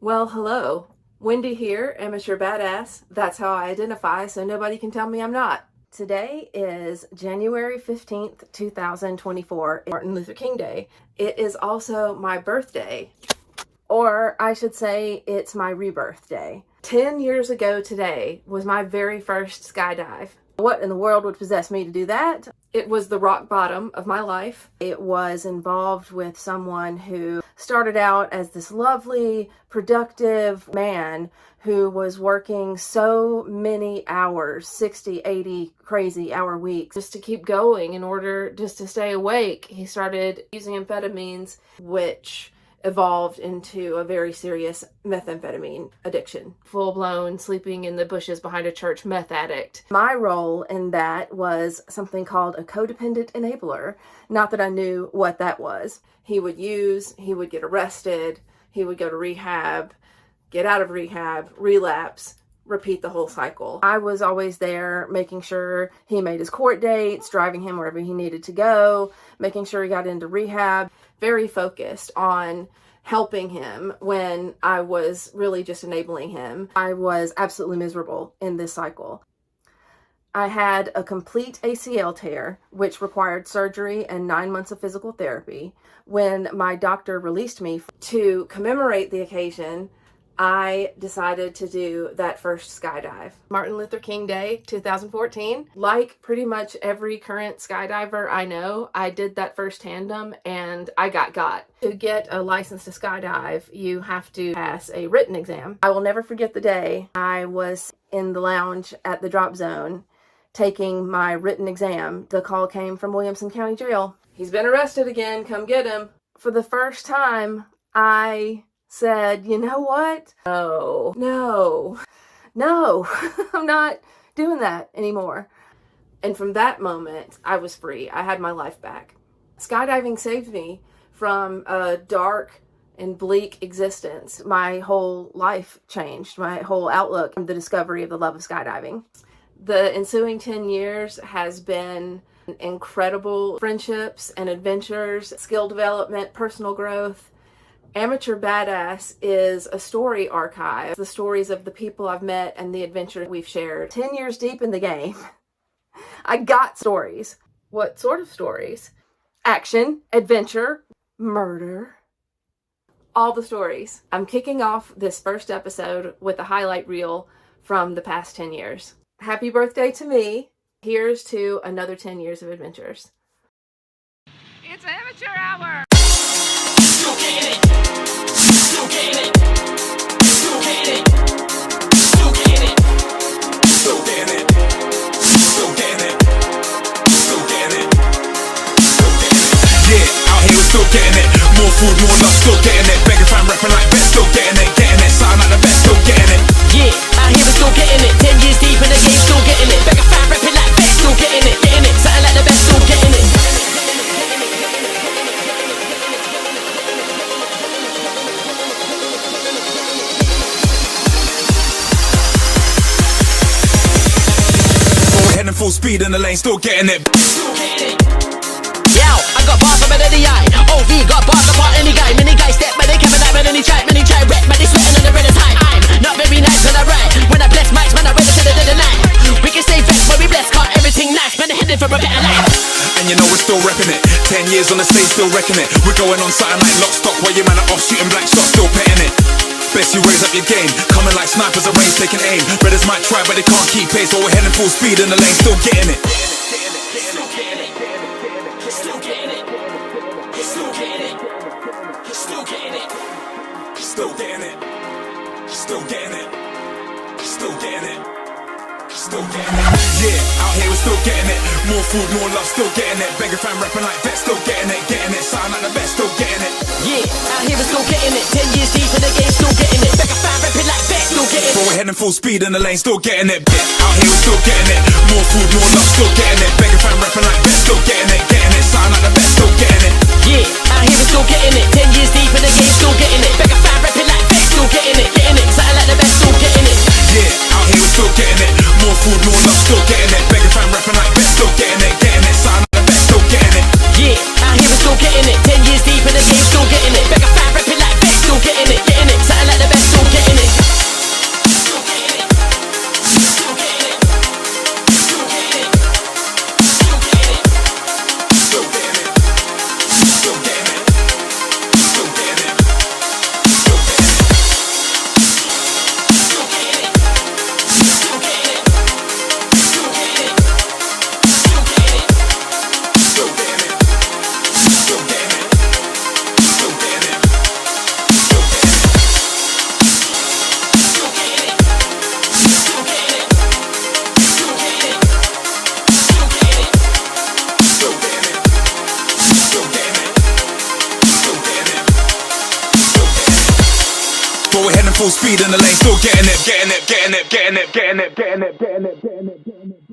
Well, hello. Wendy here, amateur badass. That's how I identify, so nobody can tell me I'm not. Today is January 15th, 2024, Martin Luther King Day. It is also my birthday, or I should say it's my rebirth day. 10 years ago today was my very first skydive. What in the world would possess me to do that? It was the rock bottom of my life. It was involved with someone who started out as this lovely, productive man who was working so many hours, 60, 80 crazy hour weeks, just to keep going in order just to stay awake. He started using amphetamines, which evolved into a very serious methamphetamine addiction. Full-blown sleeping in the bushes behind a church meth addict. My role in that was something called a codependent enabler. Not that I knew what that was. He would use, he would get arrested, he would go to rehab, get out of rehab, relapse, repeat the whole cycle. I was always there making sure he made his court dates, driving him wherever he needed to go, making sure he got into rehab. Very focused on helping him when I was really just enabling him. I was absolutely miserable in this cycle. I had a complete ACL tear, which required surgery and 9 months of physical therapy. When my doctor released me to commemorate the occasion, I decided to do that first skydive. Martin Luther King Day, 2014. Like pretty much every current skydiver I know, I did that first tandem and I got. To get a license to skydive, you have to pass a written exam. I will never forget the day I was in the lounge at the drop zone taking my written exam. The call came from Williamson County Jail. He's been arrested again, come get him. For the first time, I said, you know what? No, I'm not doing that anymore. And from that moment, I was free. I had my life back. Skydiving saved me from a dark and bleak existence. My whole life changed, my whole outlook, and the discovery of the love of skydiving. The ensuing 10 years has been incredible friendships and adventures, skill development, personal growth. Amateur Badass is a story archive, the stories of the people I've met and the adventures we've shared. 10 years deep in the game, I got stories. What sort of stories? Action, adventure, murder, all the stories. I'm kicking off this first episode with a highlight reel from the past 10 years. Happy birthday to me. Here's to another 10 years of adventures. It's Amateur Hour! Still getting it. Still getting it. Still getting it. Still getting it. Still getting it. Still getting it. Still getting it. Still getting it. Yeah, out here we're still getting it. More food, more love, still getting it. Begging fam rapping like best, still getting it. Getting it, sound like the best, still getting it. Yeah, out here we're still getting it. 10 years deep in the game, still getting it. Begging fam rapping like best, still getting it. Getting it, sounding like the best, still getting it. Heading full speed in the lane, still getting it. Yo, I got bars up in the eye. OV got bars apart any guy. Many guys step, but they coming out, but any try wreck, but they sweating on the red as high. I'm not very nice when I ride. When I bless mics, man, I wait until the dead of night. We can stay vexed when we bless, got everything nice, man, heading for a better life. And you know we're still repping it. 10 years on the stage, still wrecking it. We're going on something like lock stock, while you man are off shooting blank shots, still petting it. Best you raise up your game. Coming like snipers at range, taking aim. Brothers might try, but they can't keep pace. So we're heading full speed in the lane, still getting it. Still getting it. Still getting it. Still getting it. Still getting it. Still getting it. Still getting it. Still getting it. Still getting it. Yeah, out here we're still getting it. More food, more love, still getting it. Begging fam rapping like that, still getting it. Getting it, sound like the best, still getting it. Yeah, out here we're still getting it. 10 years deep in the game, still getting it. Begging fam rapping like that, still getting it. So we're heading full speed in the lane, still getting it. Out here we're still getting it. More food, more love, still getting it. Begging fam rapping like that, still getting it. Getting it, sound like the best, still getting it. Yeah, out here we're still getting it. 10 years deep in the game, still getting it. Begging fam rapping like that, still getting it. Getting it, sound like the best, still getting it. Yeah, out here we're still getting it. More food, more love, still getting it. Begging fam rapping like that, still getting it. Getting it, sound like the best, still getting it. Yeah, out here we're still getting it. 10 years deep in the game, still getting it. Begging fam rapping like that, still getting it. Getting it, sound like the best. full speed in the lane, still getting it, getting it, getting it, getting it, getting it, getting it, getting it, getting it, getting it.